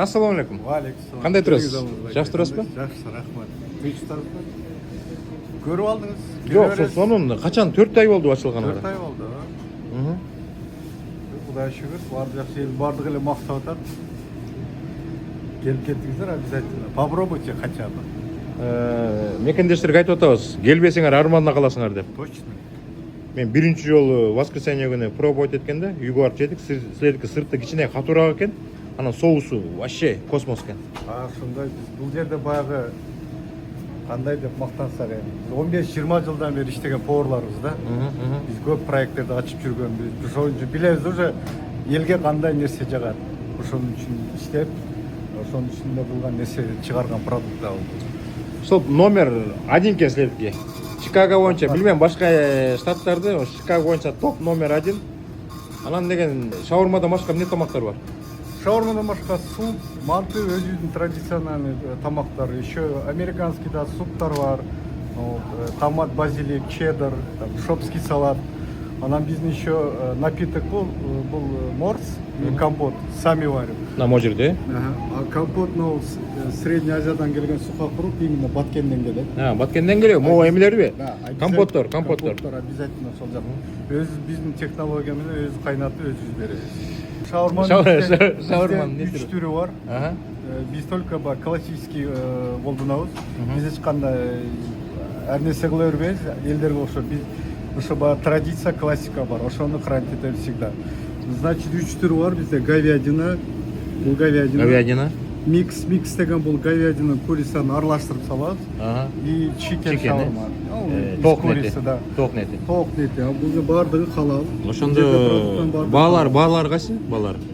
Assalomu alaykum. Va alaykum. Qanday turasiz? Yaxshi turasizmi? Yaxshi, rahmat. Tinchsizmi? Ko'rib oldingiz? Yo'q, sonunda qachon 4 oy bo'ldi ochilganiga. 4 oy oldu. Xudoga shukr, barcha yaxshi el bardığıyla maqtab o'tadi. Kelib ketdingizlar, обязательно. Попробуйте хотя бы. Мекендештерге айтып атабыз. Келбесеңер арманда каласыңар деп. Точно. Мен биринчи жолу воскресенье күнү пробовать эткенде үйгө барып жетик. Силердики сырты кичине катуураак экен. Анан соусу вообще космос экен. Шундай биз бул жерде баягы кандай деп мактансак эми 15-20 жылдан бери иштеген поварларбыз да. Биз көп проекттерди ачып жүргөнбүз. Ошон үчүн билебиз уже элге кандай нерсе жагат. Ошон үчүн иштеп, ошонун ичинде булган нерсе чыгарган продукт да бул. Сол номер 1 экен силердики. Чикаго боюнча билбейм, башка штаттарды, Чикаго боюнча топ номер 1. Анан деген шаурмадан башка эмне тамактар бар? Шаурмадан башка суп, манты өзүбүздүн традиционный тамактар. Еще американский да суптар бар. Томат, базилик, чеддер, шопский салат. Анан биздин еще напиток бул морс и компот. Сами варим. На можерде? А компот Средней Азиядан келген сухокруг именно Баткенден келет. Баткенден келет. Могу эмелерби? Компоттор. Компоттор обязательно сол жак. Өз биздин технология менен өз кайнатып өзүбүз беребиз. Шаурманын 3 түрү бар. Биз только классический болдунабыз. Биз эч кандай ар нерсе кыла бербейбиз. Элдерге окшоп биз ошо баягы традиция, классика бар. Ошону хранить этебиз всегда. Значит, 3 түрү бар bizde говядина. Бул говядина. Микс деген бул говядина курицаны аралаштырып салабыз. И чикен шаурма. Тоок нети. Бул бардыгы халал. Ошондо баалар кайсы?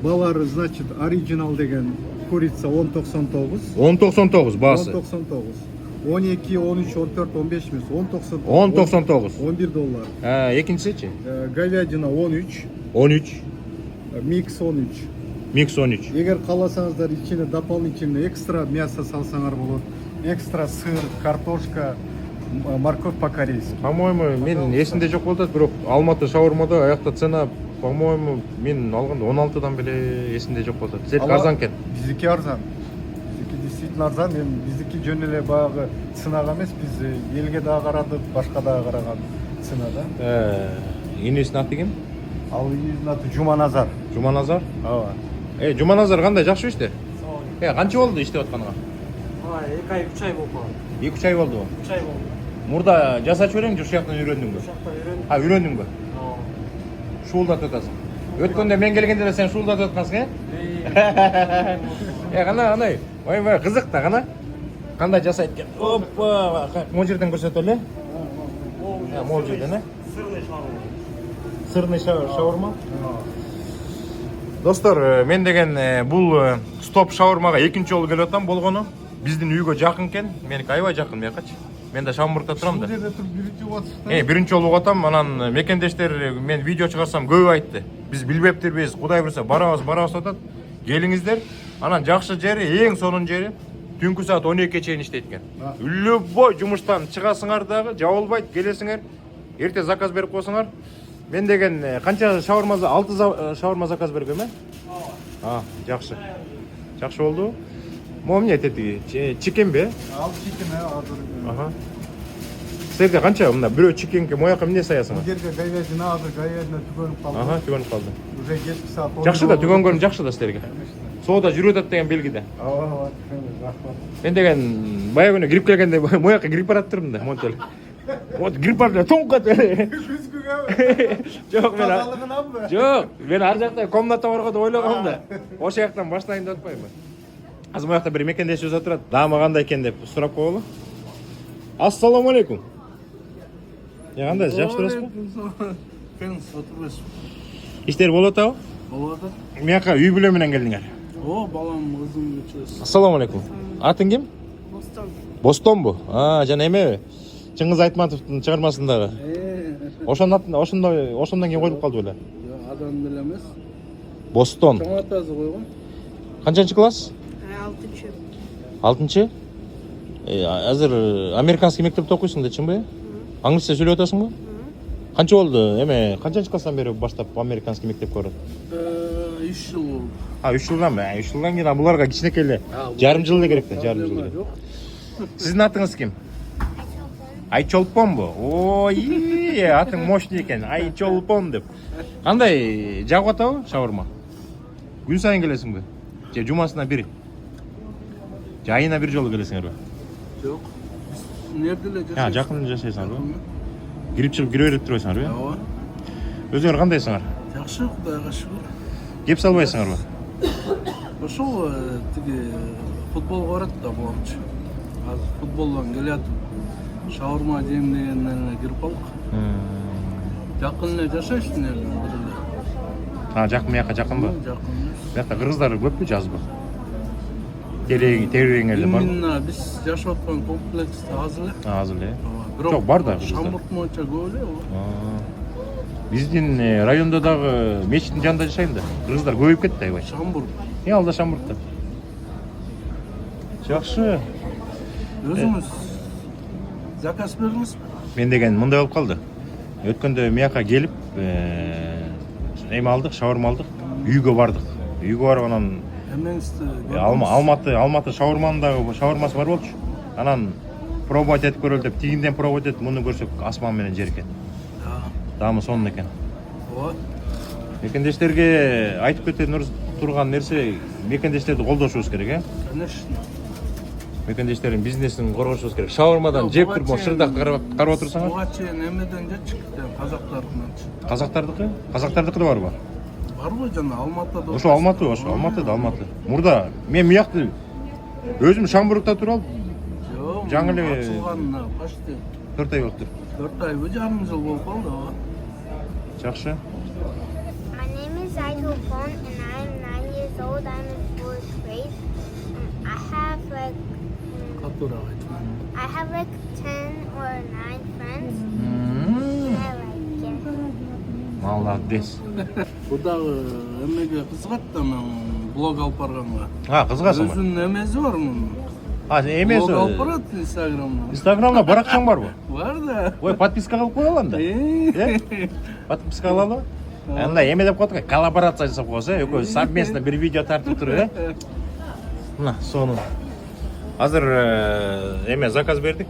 Баалар, значит, оригинал деген курица 10.99. 10.99 баасы. 10.99. 12, 13, 14, 15 эмес, 10.99. $11. Экинчисичи? Говядина 13. 13. Микс 13. Микс 13. Егер кааласаңыздар, ичине дополнительно экстра мясо салсаңар болот. Экстра сыр, картошка, морковь по-корейски. По-моему, мен эсимде жок болуп атат, бирок Алматы шаурмада аякта цена, по-моему, мен алганда 16дан беле эсимде жок болуп атат. Силердики арзан экен. Биздики арзан. Биздики действительно арзан. Мен биздики жөн эле баягы ценага эмес, биз элге дагы карадык, башка дагы караган цена да. Инесинин аты ким? Ал июздун аты Жуманазар. Жуманазар? Ооба. Жуманазар кандай, жакшы иште? Канча болду иштеп атканга? 2 ай 3 ай болду. 2-3 ай болду. 3 ай болду. Мурда жасачу берең, же ушул жактан үйрөндүңбү? Ушул жактан үйрөндүм. Үйрөндүңбү? Шуулдатып атасың. Өткөндө мен келгенде эле сен шуулдатып аткансың, кандай? Ой, кызык да, кана? Кандай жасайт экен? Опа, могу жерден көрсөтөлү? Могу жерден, Сырный шаурма. Достор, мен деген бул стоп шаурмага экинчи жолу келип атам болгону. Биздин үйгө жакын экен. Меники аябай жакын, мекачы. Мен да Шамбургда турам да. Бул жерде туруп биринчи болуп атышты. Биринчи жолу атам, анан мекендештер мен видео чыгарсам көп айтты. Биз билбептирбиз, Кудай буйрса барабыз атат. Келиңиздер. Анан жакшы жери, эң сонун жери түнкү саат 12-ге чейин иштейт экен. Любой жумуштан чыгасыңар дагы, жабылбайт, келесиңер. Эрте заказ берип койсоңор. Мен деген канча шаурма, 6 шаурма заказ бергем, жакшы. Жакшы болду. Могу эмне айтет эти? Чикенби? Ал чикен, азыр. Силерде канча мына бирөө чикенге мояка эмне саясыңар? Бул жерде говядина түгөнүп калды. Түгөнүп калды. Уже кечки саат 10. Жакшы да, түгөнгөн жакшы да силерге. Соода жүрүп атат деген белгиде. Рахмат. Мен деген бая күнү кирип келгенде мояка кирип барат турмун да, монтел. Вот кирип барды, тоңкат. Жок, мен ар жакта комната барга деп ойлогом да. Ошол жактан баштайын деп атпаймынбы? Азыр моякта бир мекендешибиз отурат. Даама кандай экен деп сурап коелу. Ассаламу алейкум. Кандай, жакшы турасызбы? Иштер болуп атабы? Болуп атат. Мияка үй бүлө менен келдиңер. Балам, кызым үчөөбүз. Ассаламу алейкум. Атың ким? Бостон. Бостонбу? Жана эмеби? Чыңгыз Айтматовдун чыгармасындагы. Ошондон кийин коюлуп калды беле. Жок, адам деле эмес. Бостон. Чоң атасы койгон. Канчанчы класс? 6-чы. Азыр американский мектепте окуйсуң да, чынбы? Англисче сүйлөп атасыңбы? Канча болду? Канчанчы класстан бери баштап американский мектепке барат? 3 жыл болду. 3 жылдан ба? 3 жылдан кейін бұларға кичинекей эле жарым жыл эле керек да, жарым жыл эле. Сиздин атыңыз ким? Айчолпон бу. Ой, атың мощный экен. Айчолпон деп. Кандай жагып атабы шаурма? Күн сайын келесиңби? Же жумасына бир? Же айына бир жолу келесиңерби? Жок. Нерде эле жашайсың? Жакын жашайсыңарбы? Кирип чыгып кире берип турбайсыңарбы? Ооба. Өзүңөр кандайсыңар? Жакшы, Кудайга шүгүр. Кеп салбайсыңарбы? Ошол тиги футболго барат да болчу. Азыр футболдон келатып шаурма жейм дегенден эле кирип алдык. Жакын эле жашайсың эле. Жакын мияка жакынбы? Жакын. Биякта кыргыздар көппү жазбы? Тереңерде бар. Именно биз жашап аткан комплексте аз эле. Аз эле. Бирок Жок, бар да кыргыздар. Шамбурт боюнча көп эле. Биздин райондо дагы мечиттин жанында жашайм да. Кыргыздар көбөйүп кетти аябай. Шамбурт. Алда Шамбуртта. Жакшы. Өзүңүз заказ бердиңизби? Мен деген мындай болуп калды. Өткөндө мияка келип, эме алдык, шаурма алдык. Үйгө бардык. Үйгө барып анан Эмеңизди Алматы шаурманындагы шаурмасы бар болчу. Анан пробовать этип көрөлү деп, тигинден пробовать этип, муну көрсөк асман менен жер экен. Даамы сонун экен. Ооба. Мекендештерге айтып кеткен турган нерсе, мекендештерди колдошубуз керек, Конечно. Мекендештердин бизнесин коргошубуз керек. Шаурмадан жеп туруп, шырдак карап отурсаңар. Буга чейин эмеден жечик, казактардыкынан. Казактардыкы? Казактардыкы да барбы? Барбы жана Алматыда? Ошо Алматыда. Мурда мен мыякты өзүм Шамбургда туруп Жок. жаңы эле ачылганына почти 4 ай болуптур. 4 айбы жарым жыл болуп калды. Жакшы. My name is Aitopon and I'm 9 years old. I'm in 4th grade. I have like Катуураак айтман. I have like 10 or 9 friends. And I like it. Молодец. Бу дагы эмеге кызыгат да мен блог алып барганга. Кызыгасың ба? Өзүнүн эмеси бар мунун. Эмеси. Блог алып барат Инстаграмда. Инстаграмда баракчаң барбы? Бар да. Ой, подписка кылып кое алам да. Подписка кылалы. Анда эме деп коет, коллаборация жасап коебуз, экөөбүз совместно бир видео тартып туруп, Мына, сону. Азыр эме заказ бердик.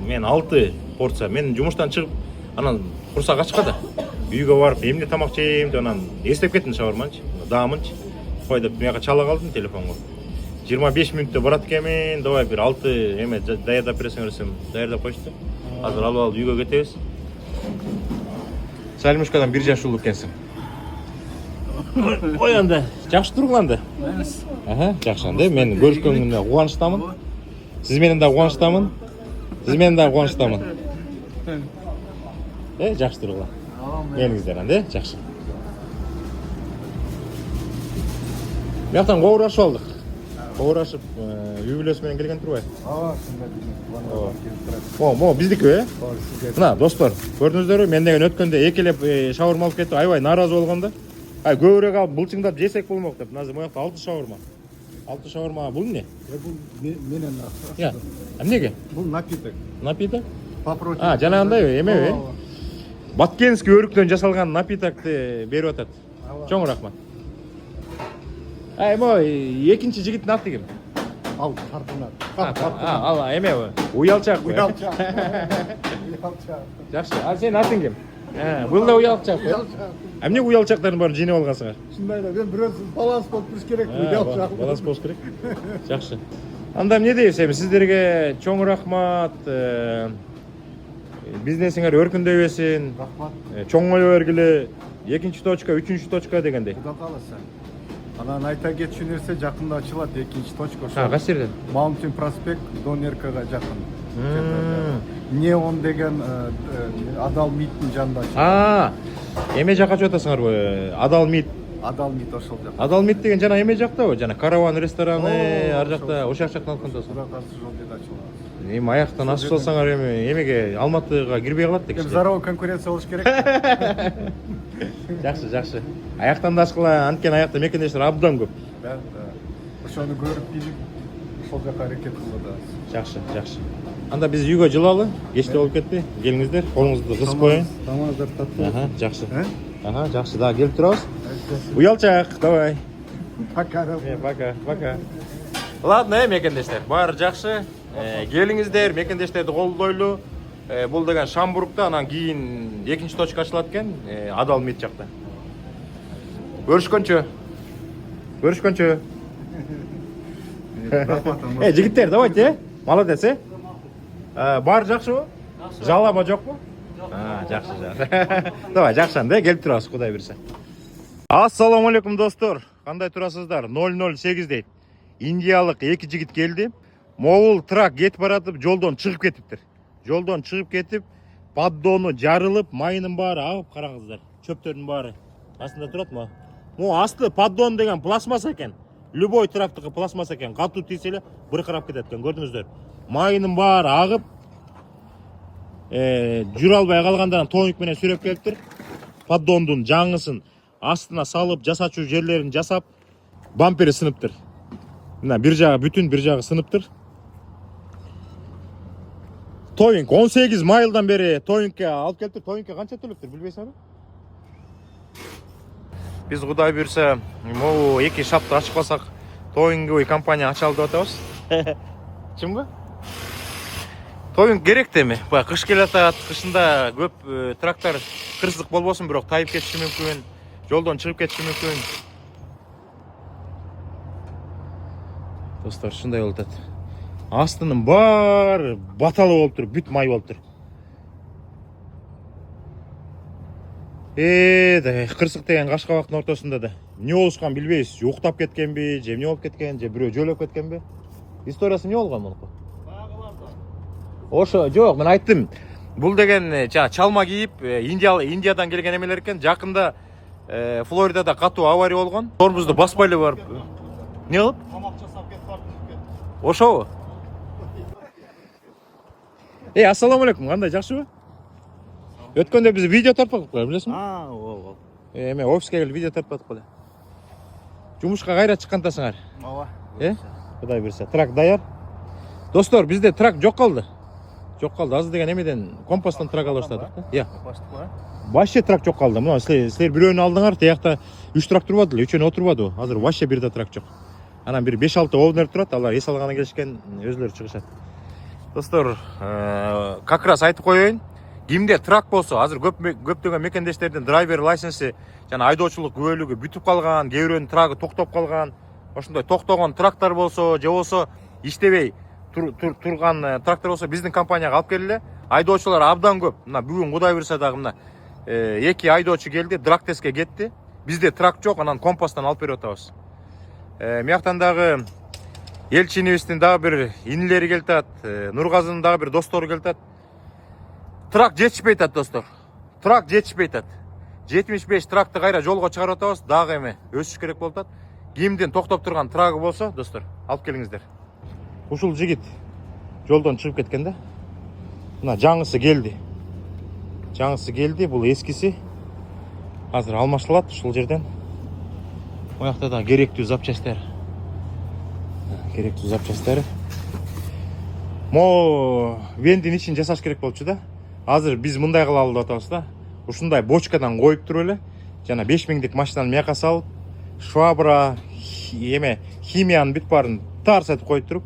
Мен 6 порция. Мен жумуштан чыгып, анан курсак ачкада. Үйгө барып, эмне тамак жейм деп анан эстеп кеттим шаурманчы, даамынчы. Кой деп мияка чала калдым телефонго. 25 мүнөттө барат экенмин, давай бир 6 эме даярдап бересиңер десем, даярдап коюшту. Азыр алып үйгө кетебиз. Сальмушкадан 1 жаш улуу экенсиң. Ой анда, жакшы тургуланды. Жакшы анда. Мен көрүшкөнүмө кубанычтамын. Сиз менен да кубанычтамын. Жакшы тургула. Мениңиздер анда, жакшы. Мияктан коорашып алдык. Коорашып, үй бүлөсү менен келген турбайбы? Мо биздики, Мына, достор, көрдүңүздөрбү? Мен деген өткөндө экелеп шаурма алып кеттим, аябай нааразы болгондо. Көбүрөөк алып былчыңдап жесек болмок деп. Азыр моякта 6 шаурма. 6 шаурма бул эмне? Бул менен Эмнеге? бул напиток. Напиток? Попротив. Жанагындай эмеби? Баткенский өрүктөн жасалган напитокты берип атат. Чоң рахмат. Мо экинчи жигиттин аты ким? Ал Тартынат. Ал эмеби? Уялчак. Жакшы. Сенин атың ким? Бул да уялчак. Эмне уялчактардын баарын жыйнап алгансыңар? Ушундай эле, мен бирөөсү баланс болуп туруш керек. Баланс болуш керек. Жакшы. Анда эмне дейбиз эми сиздерге чоң рахмат. Бизнесиңер өркүндөбөсүн. Рахмат. Чоңое бергиле. 2-чи точка, 3-чү точка дегендей. Куда каласа. Анан айта кетчү нерсе жакында ачылат 2-чи точка. Кайсы жерден? Маунтин проспект Донеркага жакын. Неон деген Адал Миттин жанында ачылат. Эме жакка чыгып атасыңарбы? Адал Мит. Адал Мит ошол жак. Адал Мит деген жана эме жактабы? Жана караван рестораны, ар жакта, ошол жактан алып кантасың. Тура каршы жол деди ачылат. Эми аяктан асып салсаңар эмеге Алматыга кирбей калат деген. Зароо конкуренция болуш керек. Жакшы. Аяктан да ашкыла, анткени аякта мекендештер абдан көп. Ошону көрүп билип ошол жака аракет кылды. Жакшы. Анда биз үйгө жылалы, кечте болуп кетти. Келиңиздер, колуңузду кысып коюң. Тамаздыр таттуу. Жакшы. Жакшы, да келип турабыз. Уялчак, давай. Пока. Пока. Ладно, мекендештер. Баары жакшы. Келиңиздер, мекендештерди колдойлу. Бул деген Шамбургда, анан кийин экинчи точка ачылат экен, Адал Мед жакта. Көрүшкөнчө. Жигиттер, давайте. Молодец, Баары жакшыбы? Жалаба жокпу? Жакшы. Давай, жакшанда келип турабыз, Кудай берсе. Ассаламу алейкум достор. Кандай турасыздар? 008 дейт. Индиялык эки жигит келди. Могул трак кетип баратып, жолдон чыгып кетиптир. Жолдон чыгып кетип, поддону жарылып, майынын баары агып, караңыздар. Чөптөрдүн баары астында турат ма? Могу асты поддон деген пластмасса экен. Любой трактыкы пластмасса экен. Катуу тийсе эле быркырап кетет экен, көрдүңүздөр. Майынын баары агып, жүрө албай калгандардан тоюк менен сүрөп келиптир. Поддондун жаңысын астына салып, жасачуу жерлерин жасап, бампери сыныптыр. Мына бир жагы бүтүн, бир жагы сыныптыр. Тоюнг 18 майлдан бери тоюнгке алып келиптир. Тоюнгке канча төлөптүр, билбейсиңерби? Биз Кудай буйрса, могу эки шапты ачып калсак, тоюнговый компания ачалы деп атабыз. Чымбы? Тоюнг керек деми. Бая кыш келатат, кышында көп трактор кырсык болбосун, бирок тайып кетиши мүмкүн, жолдон чыгып кетиши мүмкүн. Достор, шундай болуп атат. Астынын баары баталы болуп туруп, бүт май болуп туруп. Кырсык деген Кашкабактын ортосунда да. Эмне болушкан билбейбиз. Уктап кеткенби, же эмне болуп кеткен, же бирөө жөлөп кеткенби? Историясы эмне болгон мунуку? Ошо, жок, мен айттым. Бул деген чалма кийип, Индиядан келген эмелер экен. Жакында Флоридада катуу авария болгон. Тормозду баспай эле барып. Эмне кылып? Тамак жасап кетип барып кеткен. Ошобу? Ассаламу алейкум, кандай, жакшыбы? Өткөндө биз видео тартпадык беле, билесиңби? Ооба. Мен офиске келип видео тартпадык беле. Жумушка кайра чыккантасыңар? Ооба. Кудай берсе. Трак даяр. Достор, бизде трак жок калды. Азыр деген эмеден компостон трак ала баштадык да. Вообще трак жок калды. Мына силер бирөөнү алдыңар, тиякта 3 трак турбады эле, 3-өө отурбады. Азыр вообще бир да трак жок. Анан бир 5-6 овнер турат, алар эс алганы келишкен, өзүлөрү чыгышат. Достор, как раз айтып коеюн. Кимде трак болсо, азыр көптөгөн мекендештердин драйвер лайсенси жана айдоочулук күбөлүгү бүтүп калган, кээ бирөөнүн трагы токтоп калган, ошондой токтогон трактор болсо, же болсо иштебей турган трактор болсо биздин компанияга алып келгиле. Айдоочулар абдан көп. Мына бүгүн Кудай буйрса дагы мына эки айдоочу келди, драктеске кетти. Бизде трак жок, анан компостон алып берип атабыз. Мияктан дагы Элчинибиздин дагы бир инилери келатат, Нургазынын дагы бир достору келатат. Трак жетишпей атат, достор. Трак жетишпей атат. 75 тракты кайра жолго чыгарып атабыз, дагы эме өсүш керек болуп атат. Кимдин токтоп турган трагы болсо, достор, алып келиңиздер. Ушул жигит жолдон чыгып кеткен да. Мына жаңысы келди, бул эскиси. Азыр алмаштырылат ушул жерден. Буякта да керектүү запчастары. Мо вендин ичин жасаш керек болчу да. Азыр биз мындай кылалы деп атабыз да. Ушундай бочкадан коюп туруп эле, жана 5000дик машинаны мияка салып, швабра, химиянын бүт баарын тарсатып коюп туруп,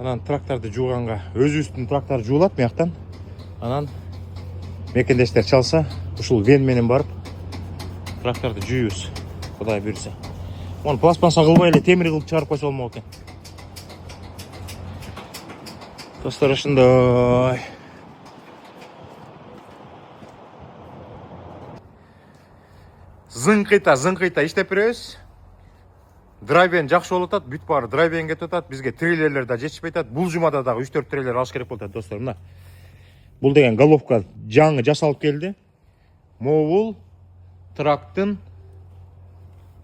анан тракторду жууганга, өзүбүздүн трактор жуулат мияктан. Анан мекендештер чалса, ушул вен менен барып тракторду жууйбуз. Кудай буйрса. Оны пластмасса кылбай эле темир кылып чыгарып койсо болмок экен. Достор, ушундай. Зыңкыйта иштеп беребиз. Драйвен жакшы болуп атат, бүт баары драйвен кетип атат. Бизге трейлерлер да жетишпей атат. Бул жумада дагы 3-4 трейлер алыш керек болуп атат, достор. Мына. Бул деген головка жаңы жасалып келди. Могул трактын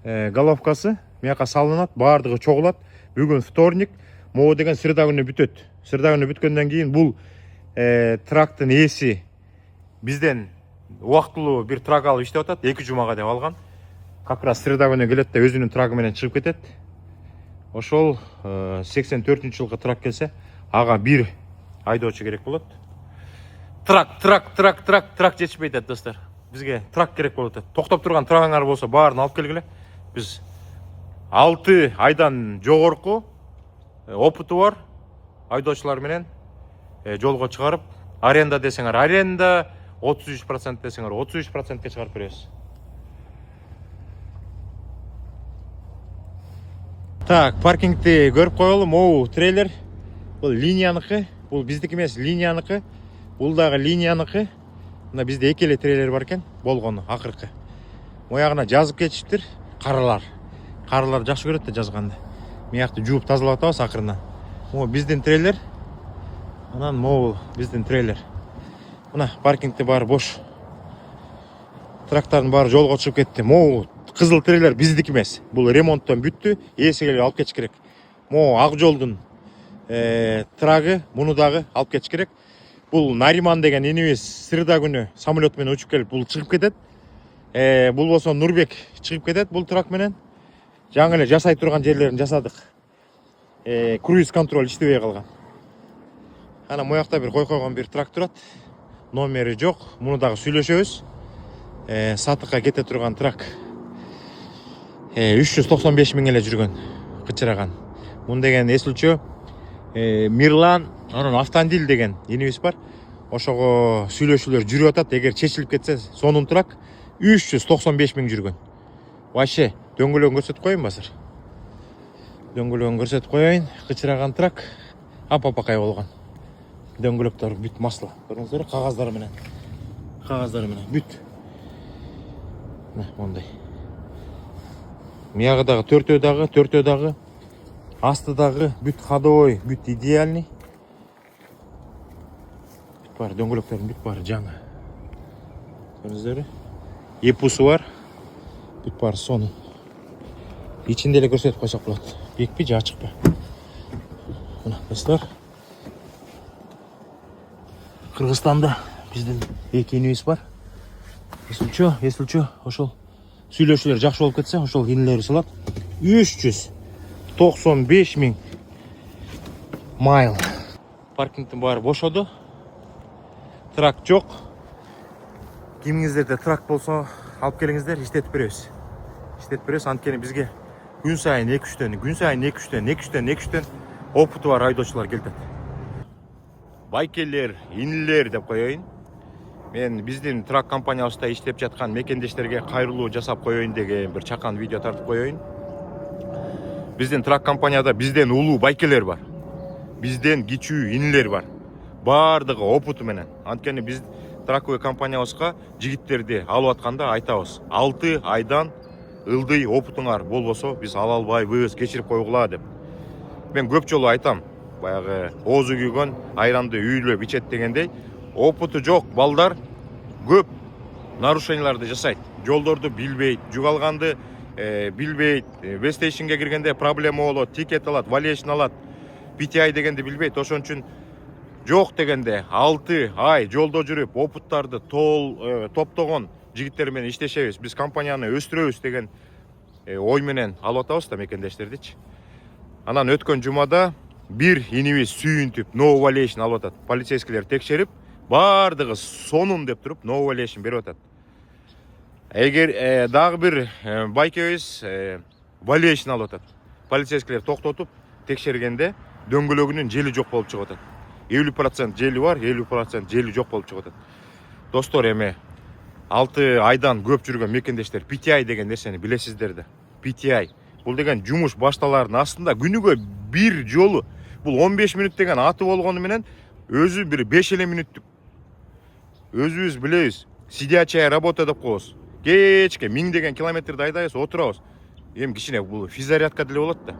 головкасы мияка салынат, баардыгы чогулат. Бүгүн вторник, могу деген среда күнү бүтөт. Среда күнү бүткөндөн кийин бул трактын ээси бизден убактылуу бир трак алып иштеп атат, 2 жумага деп алган. Как раз среда күнү келет да өзүнүн трагы менен чыгып кетет. Ошол 84-жылкы трак келсе, ага бир айдоочу керек болот. Трак жетишпей атат, достор. бізге трак керек болот. Токтоп турган трагыңар болсо баарын алып келгиле. Біз 6 айдан жогорку опыту бар айдоочулар менен жолго чыгарып, аренда десеңер аренда, 33% десеңер 33%ке чыгарып беребиз. Так, паркингти көрүп коелу. Могу трейлер. Бул линияныкы. Бул биздики эмес, линияныкы. Бул дагы линияныкы. Мына бизде эки эле трейлер бар экен, болгону акыркы. Моягына жазып кетиптир. Каралар. Каралар жакшы көрөт да жазганды. Мыякты жууп тазалап атабыз акырынан. Могу биздин трейлер. Анан могу биздин трейлер. Мына паркингти баары бош. Трактардын баары жолго чыгып кетти. Могу кызыл трейлер биздики эмес. Бул ремонттон бүттү. Ээси келип алып кетиш керек. Могу ак жолдун трагы муну дагы алып кетиш керек. Бул Нариман деген инибиз среда күнү самолет менен учуп келип бул чыгып кетет. Бул болсо Нурбек чыгып кетет бул трак менен. Жаңы эле жасай турган жерлерин жасадык. Круиз контроль иштебей калган. Ана моякта бир койгон бир трак турат. Номери жок. Муну дагы сүйлөшөбүз. Сатыкка кете турган трак. 395 миң эле жүргөн, кычыраган. Мун деген эсилчөө Мирлан, анан Автандил деген инибиз бар. Ошого сүйлөшүүлөр жүрүп атат. Эгер чечилип кетсе, сонун трак 395 миң жүргөн. Вообще дөңгөлөгүн көрсөтүп коеюнбу азыр? Дөңгөлөгүн көрсөтүп коеюн. Кычыраган трак апапакай болгон. Дөңгөлөктөр бүт масло. Көрүңүздөр, кагаздары менен. Кагаздары менен бүт. Мына мондай. Миягы дагы төртөө дагы, асты дагы бүт ходовой, бүт идеальный. Бүт бар, дөңгөлөктөрдүн бүт бары жаңы. Көрүңүздөр. Епусу бар. Бүт бары сонун. Ичинде эле көрсөтүп койсок болот. Бекпи же ачыкпы? Мына достор. Кыргызстанда биздин эки инибиз бар. Эсилчөө, ошол сүйлөшүүлөр жакшы болуп кетсе, ошол инилери салат. 395 миң майл. Паркингтин баары бошоду. Трак жок. Кимиңиздерде трак болсо, алып келиңиздер, иштетип беребиз. Анткени бизге күн сайын 2-3төн опыту бар айдоочулар келет. Байкелер, инилер деп коеюн. Мен биздин трак компаниябызда иштеп жаткан мекендештерге кайрылуу жасап коеюн деген бир чакан видео тартып коеюн. Биздин трак компанияда бизден улуу байкелер бар. Бизден кичүү инилер бар. Бардыгы опыту менен. Анткени биз трактовый компаниябызга жигиттерди алып атканда айтабыз. 6 айдан ылдый опытуңар болбосо биз ала албайбыз, кечирип койгула деп. Мен көп жолу айтам. Баягы оозу күйгөн айранды үйлөп ичет дегендей, опыту жок балдар көп нарушенияларды жасайт. Жолдорду билбейт, жугалганды билбейт, вестейшнге киргенде проблема болот, тикет алат, валешн алат, PTI дегенди билбейт. Ошон үчүн жок дегенде 6 ай жолдо жүрүп опыттарды топтогон жигиттер менен иштешебиз. Биз компанияны өстүрөбүз деген ой менен алып атабыз да мекендештердичи. Анан өткөн жумада бир инибиз сүйүнтүп no violation алып атат. Полицейскилер текшерип, бардыгы сонун деп туруп no violation берип атат. Эгер дагы бир байкебиз violation алып атат. Полицейскилер токтотуп текшергенде дөңгөлөгүнүн жели жок болуп чыгып атат. 50% жели бар, 50% жели жок болуп чыгып атат. Достор, эми 6 айдан көп жүргөн мекендештер PTI деген нерсени билесиздер да. PTI бул деген жумуш башталаардын астында күнүгө бир жолу. Бул 15 мүнөт деген аты болгону менен өзү бир 5 эле мүнөттүк. Өзүбүз билебиз. Сидячая работа деп коебуз. Кечке 1000 деген километрди айдайбыз, отурабыз. Эми кичине бул физзарядка деле болот да.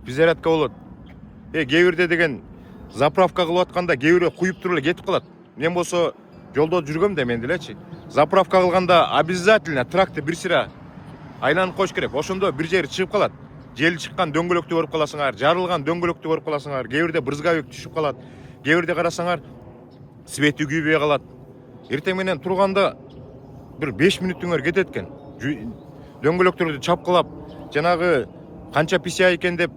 Физзарядка болот. Кээ бирде деген заправка кылып атканда кээ бирөө куюп туруп эле кетип калат. Мен болсо жолдо жүргөм да мен делечи. Заправка кылганда обязательно тракты бир сыра айланып коюш керек. Ошондо бир жери чыгып калат. Жел чыккан дөңгөлөктү көрүп каласыңар, жарылган дөңгөлөктү көрүп каласыңар. Кээ бирде брызговик түшүп калат. Кээ бирде карасаңар свети күйбөй калат. Эртең менен турганда бир 5 мүнөттүңөр кетет экен. Дөңгөлөктөрдү чапкылап, жанагы канча PCI экен деп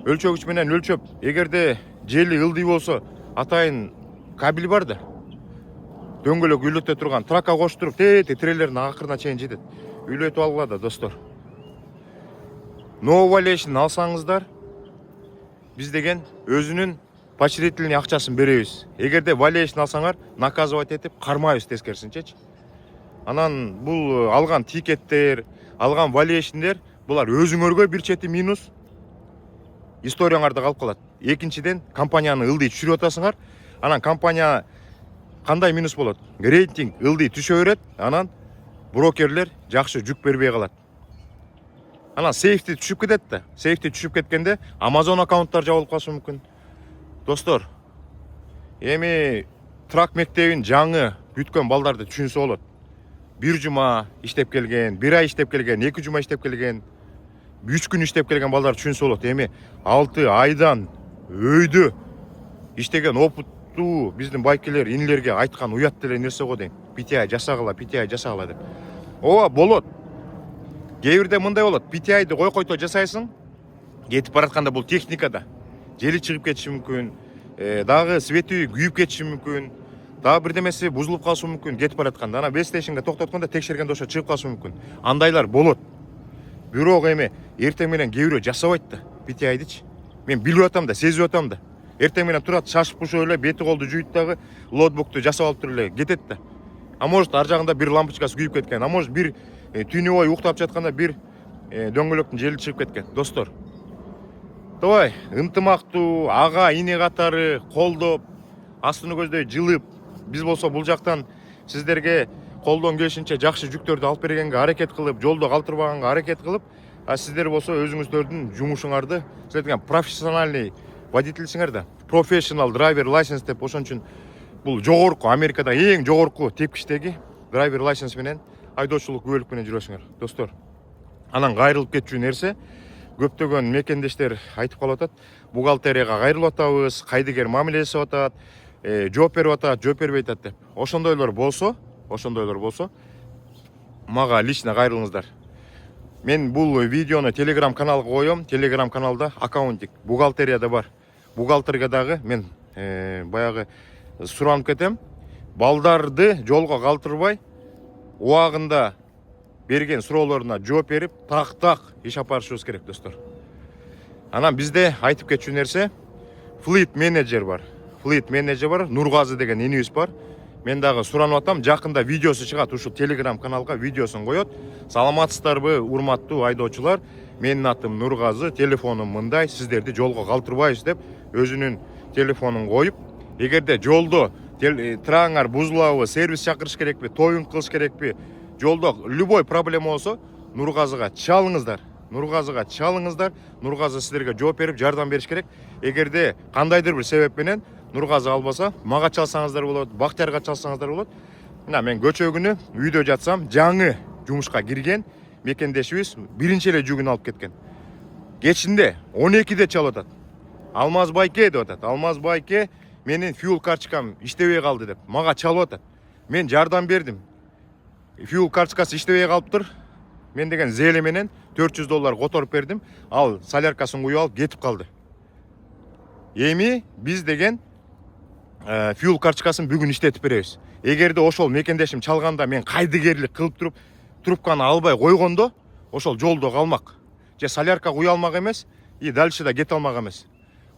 өлчөгүч менен өлчөп, эгерде жели ылдый болсо, атайын кабель бар да. дөңгөлөк үйлөтө турган тракка коштуруп трейлердин акырына чейин жетет. Үйлөтүп алгыла да достор. No valuation алсаңыздар, биз деген өзүнүн поощрительный акчасын беребиз. Эгерде valuation алсаңар, наказывать этип кармайбыз тескерисинчечи. Анан бул алган тикеттер, алган valuationдер, булар өзүңөргө бир чети минус, историяңарда калып калат. Экинчиден, компанияны ылдый түшүрүп атасыңар, анан компания кандай минус болот? Рейтинг ылдый түшө берет, анан брокерлер жакшы жүк бербей калат. Анан сейфти түшүп кетет да. Сейфти түшүп кеткенде Amazon аккаунттар жабылып калышы мүмкүн. Достор, эми трак мектебин жаңы бүткөн балдарды түшүнсө болот. Бир жума иштеп келген, бир ай иштеп келген, 2 жума иштеп келген, 3 күн иштеп келген балдар түшүнсө болот. Эми 6 айдан өйдө иштеген опыттуу биздин байкелер, инилерге айткан уят деле нерсе го дейм. PTI жасагыла, PTI жасагыла деп. Ооба болот. Кээ бирде мындай болот. PTI-ди който жасайсың, кетип баратканда бул техникада жели чыгып кетиши мүмкүн, дагы свети күйүп кетиши мүмкүн, дагы бирдемеси бузулуп калышы мүмкүн кетип баратканда. Ана бестейшнге токтотконда текшергенде ошо чыгып калышы мүмкүн. Андайлар болот. Бирок эми эртең менен кээ бирөө жасабайт да PTI-дичи. Мен билип атам да, сезип атам да. Эртең менен турат, шашып пушуп эле, бети колду жуйт дагы, ноутбукту жасап алып туруп эле кетет да. А может ар жагында бир лампочкасы күйүп кеткен, а может бир түнү бою уктап жатканда бир дөңгөлөктүн жели чыгып кеткен. Достор, давай ынтымактуу ага ине катары колдоп, астыны көздөй жылып, биз болсо бул жактан сиздерге колдон келишинче жакшы жүктөрдү алып бергенге аракет кылып, жолдо калтырбаганга аракет кылып, а сиздер болсо өзүңүздөрдүн жумушуңарды силер профессиональный водительсиңер да, professional driver license деп, ошон үчүн бул жогорку Америкада эң жогорку тепкичтеги driver license менен айдоочулук күбөлүк менен жүрөсүңөр. Достор, анан кайрылып кетчү нерсе, көптөгөн мекендештер айтып калып атат, бухгалтерияга кайрылып атабыз, кайдыгер мамиле жасап атат, жооп берип атат, жооп бербей атат деп. Ошондойлор болсо, мага лично кайрылыңыздар. Мен бул видеону Telegram каналга коём. Telegram каналда аккаунтик бухгалтерияда бар. Бухгалтерге дагы мен баягы суранып кетем. Балдарды жолго калтырбай, убагында берген суроолоруна жооп берип, так иш алып барышыбыз керек, достор. Анан бизде айтып кетчү нерсе, fleet manager бар. Fleet manager бар, Нургазы деген инибиз бар. Мен дагы суранып атам, жакында видеосу чыгат, ушул Telegram каналга видеосун коёт. Саламатсыздарбы, урматтуу айдоочулар? Менин атым Нургазы, телефонум мындай, сиздерди жолго калтырбайбыз деп өзүнүн телефонун коюп, эгерде жолдо траңар бузулабы, сервис чакырыш керекпи, тоюн кылыш керекпи, жолдо любой проблема болсо, Нургазыга чалыңыздар. Нургазы сиздерге жооп берип, жардам бериш керек. Эгерде кандайдыр бир себеп менен Нургазы албаса, мага чалсаңыздар болот, Бактиярга чалсаңыздар болот. Мына мен көчө күнү үйдө жатсам, жаңы жумушка кирген мекендешибиз биринчи эле жүгүн алып кеткен. Кечинде 12де чалып атат. Алмаз байке деп атат. Алмаз байке, менин fuel карточкам иштебей калды деп мага чалып атат. Мен жардам бердим. Fuel карточкасы иштебей калыптыр. Мен деген зеле менен $400 которуп бердим. Ал соляркасын куюп алып кетип калды. Эми биз деген fuel карточкасын бүгүн иштетип беребиз. Эгерде ошол мекендешим чалганда мен кайдыгерлик кылып туруп трубканы албай койгондо, ошол жолдо калмак. Же солярка куя алмак эмес, и дальше да кете алмак эмес.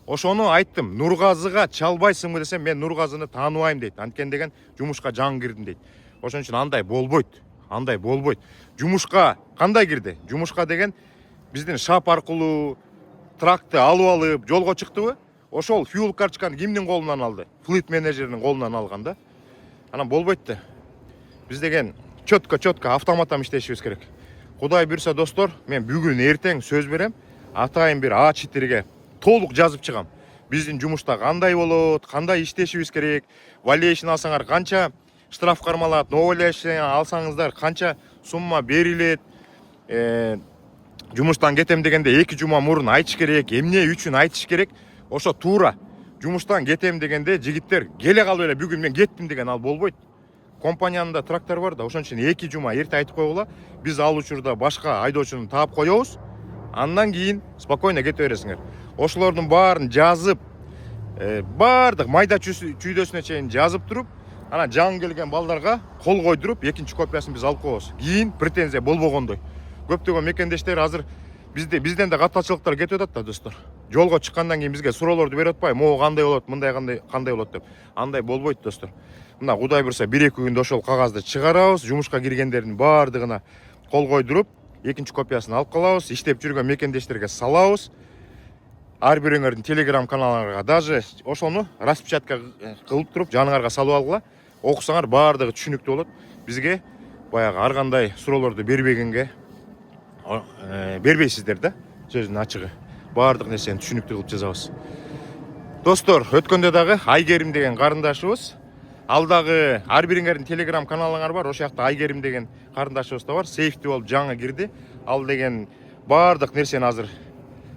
Ошону айттым, Нургазыга чалбайсыңбы десем, мен Нургазыны тааныбайм дейт. Анткени деген жумушка жаңы кирдим дейт. Ошон үчүн андай болбойт. Жумушка кандай кирди? Жумушка деген биздин шап аркылуу тракты алып, жолго чыктыбы? Ошол fuel карточканы кимдин колунан алды? Fleet менеджеринин колунан алган да. Анан болбойт да. Биз деген чөткө автоматтан иштешибиз керек. Кудай буйрса, достор, мен бүгүн эртең сөз берем, атайын бир А4ге толук жазып чыгам. Биздин жумушта кандай болот, кандай иштешибиз керек, valuation алсаңар канча штраф кармалат, no valuation алсаңыздар канча сумма берилет, жумуштан кетем дегенде 2 жума мурун айтыш керек, эмне үчүн айтыш керек. Ошо туура жумуштан кетем дегенде жигиттер келе калып эле бүгүн мен кеттим деген ал болбойт. Компаниянда трактор бар да, ошон үчүн 2 жума эрте айтып койгула. Биз ал учурда башка айдоочуну таап коебуз. Андан кийин спокойно кете бересиңер. Ошолордун баарын жазып, баардык майда чүйдөсүнө чейин жазып туруп, Ана жаңы келген балдарга кол койдуруп, экинчи копиясын биз алып коебуз. Кийин претензия болбогондой. Көптөгөн мекендештер азыр бизден да катталчылыктар кетип атат да достор. Жолго чыккандан кийин бизге суроолорду берип атпайбы, могу кандай болот, мындай кандай болот деп. Андай болбойт достор. Мына Кудай буйрса 1-2 күндө ошол кагазды чыгарабыз, жумушка киргендердин баардыгына кол койдуруп, экинчи копиясын алып калабыз, иштеп жүргөн мекендештерге салабыз. Ар бириңердин телеграм каналдарга даже ошону распечатка кылып туруп жаныңарга салып алгыла. Окусаңар баардыгы түшүнүктүү болот. Бизге баягы ар кандай суроолорду бербегенге бербейсиздер да, сөздүн ачыгы. Баардык нерсени түшүнүктүү кылып жазабыз. Достор, өткөндө дагы Айгерим деген карындашыбыз, ал дагы ар бириңердин телеграм каналыңар бар, ошол жакта Айгерим деген карындашыбыз да бар, сейфти болуп жаңы кирди. Ал деген баардык нерсени азыр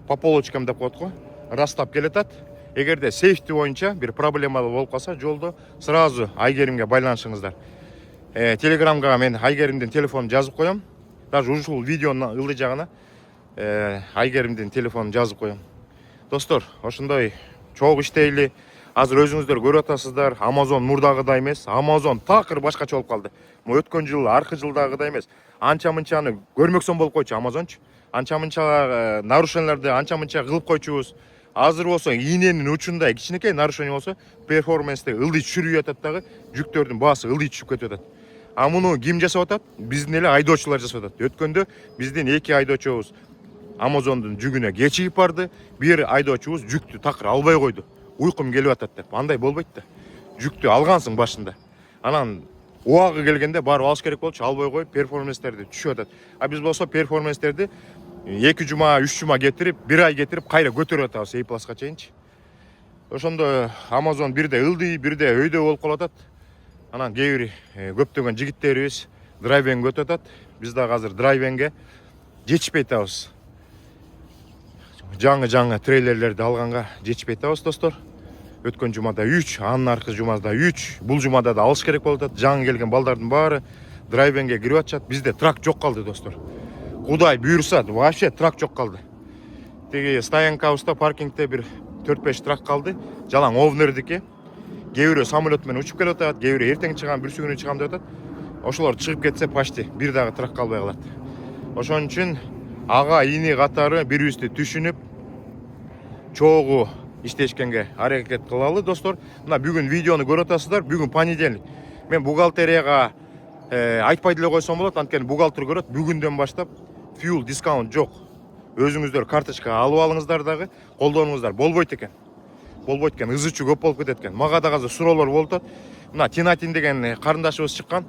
по полочкам деп коет го, растап келатат. Эгерде сейфти боюнча бир проблема болуп калса, жолдо сразу Айгеримге байланышыңыздар. Телеграмга мен Айгеримдин телефонун жазып коем. Даже ушул видеонун ылдый жагына Айгеримдин телефонун жазып коем. Достор, ошондой чогуу иштейли. Азыр өзүңүздөр көрүп атасыздар, Amazon мурдагыдай эмес, Amazon такыр башкача болуп калды. Өткөн жыл, аркы жылдагыдай эмес. Анча-мынчаны көрмөксөн болуп койчу Amazonчу. Анча-мынча нарушенияларды анча-мынча кылып койчубуз. Азыр болсо ийненин учундай кичинекей нарушение болсо, перформансты ылдый түшүрүп атат дагы, жүктөрдүн баасы ылдый түшүп кетип атат. А муну ким жасап атат? Биздин эле айдоочулар жасап атат. Өткөндө биздин 2 айдоочубуз Amazondун жүгүнө кечигип барды, бир айдоочубуз жүктү такыр албай койду. Уйкум келип атат деп. Андай болбойт да. Жүктү алгансың башында. Анан убагы келгенде барып алыш керек болчу, албай коюп перформанстерди түшүп атат. А биз болсо перформанстерди 2 жума, 3 жума кетирип, 1 ай кетирип, кайра көтөрүп атабыз A+га чейинчи. Ошондо Amazon бирде ылдый, бирде өйдө болуп калат. Анан кээ бир көптөгөн жигиттерибиз драйвинг өтүп атат. Биз дагы азыр драйвингге жетишпей атабыз. Жаңы трейлерлерди алганга жетишпей атабыз, достор. Өткөн жумада 3, анын аркы жумада 3, бул жумада да алыш керек болуп атат. Жаңы келген балдардын баары драйвингге кирип атышат. Бизде трак жок калды, достор. Кудай буйрса, вообще трак жок калды. Теги стоянкабызда, паркингде бир 4-5 трак калды. Жалаң овнердики. Кээ бирөө самолет менен учуп келип атат, кээ бирөө эртең чыгам, бүрсү күнү чыгам деп атат. Ошолор чыгып кетсе, почти бир дагы трак калбай калат. Ошон үчүн ага ини катары бири-бирибизди түшүнүп, чогуу иштешкенге аракет кылалы, достор. Мына бүгүн видеону көрүп атасыздар. Бүгүн понедельник. Мен бухгалтерияга айтпай деле койсом болот, анткени бухгалтер көрөт. Бүгүндөн баштап fuel дискаунт жок. Өзүңүздөр карточкага алып алыңыздар дагы, колдонуңуздар. Болбойт экен. Ызычуу көп болуп кетет экен. Мага дагы азыр суроолор болуп атат. Мына Тинатин деген карындашыбыз чыккан.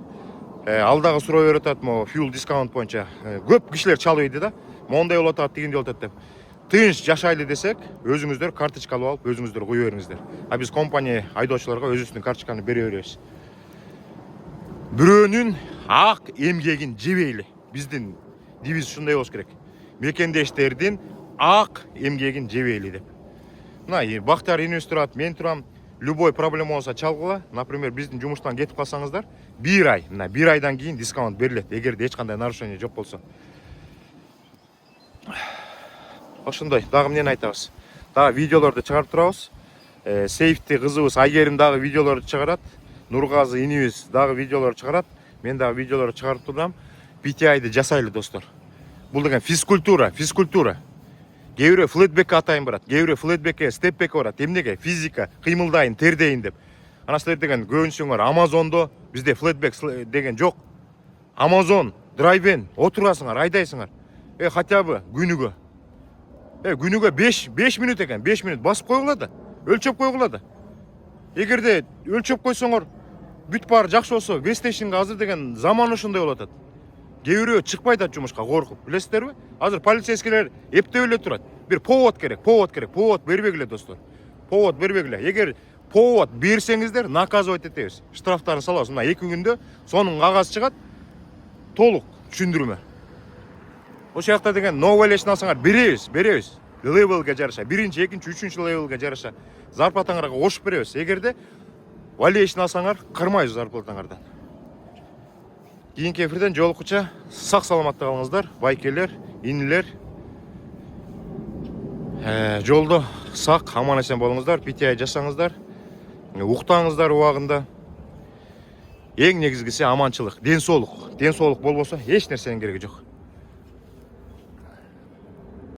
Ал дагы суроо берип атат, могу fuel дискаунт боюнча. Көп кишилер чалып ийди да. Мондай болуп атат, дегендей болуп атат деп. Тынч жашайлы десек, өзүңүздөр карточка алып, өзүңүздөр кое бериңиздер. А биз компания айдоочуларга өзүбүздүн карточканы бере беребиз. Бирөөнүн ак эмгегин жебейли. Биздин девиз ушундай болуш керек. Мекендештердин ак эмгегин жебейли деп. Мына Бактар инебиз турат, мен турам. Любой проблема болсо чалгыла. Например, биздин жумуштан кетип калсаңыздар, 1 ай, мына 1 айдан кийин дискаунт берилет, эгерде эч кандай нарушение жок болсо. Ошондой, дагы эмнени айтабыз? Дагы видеолорду чыгарып турабыз. Сейфти кызыбыз Айгерим дагы видеолорду чыгарат. Нургазы инибиз дагы видеолорду чыгарат. Мен дагы видеолорду чыгарып турам. PTI-ди жасайлы, достор. Бул деген физкультура. Кээ бирөө флетбекке атайын барат, кээ бирөө флетбекке, степбекке барат. Эмнеге? Физика, кыймылдайын, тердейин деп. Ана силер деген көбүнчөңөр Amazon'до, бизде флетбек деген жок. Amazon, драйвен, отурасыңар, айдайсыңар. Хотя бы күнүгө. Күнүгө 5 минут экен, 5 минут басып койгула да, өлчөп койгула да. Эгерде өлчөп койсоңор, бүт баары жакшы болсо, Вестейшнга азыр деген заман ошондой болуп атат. Кээ бирөө чыкпай атат жумушка коркуп, билесиздерби? Азыр полицейскийлер эптеп эле турат. Бир повод керек. Повод бербегиле, достор. Повод бербегиле. Эгер повод берсеңиздер, наказывать этебиз. Штрафтарын салабыз. Мына 2 күндө сонун кагаз чыгат. Толук түшүндүрмө. Ошол жакта деген no violation алсаңар беребиз. Левелге жараша, 1-чи, 2-чи, 3-чү левелге жараша зарплатаңарга кошуп беребиз. Эгерде violation алсаңар, кырмайбыз зарплатаңардан. Кийинки эфирден жолуккуча сак саламатта калыңыздар, байкелер, инилер. Жолдо сак, аман эсен болуңуздар, PTI жасаңыздар. Уктаңыздар убагында. Эң негизгиси аманчылык, ден соолук болбосо эч нерсенин кереги жок.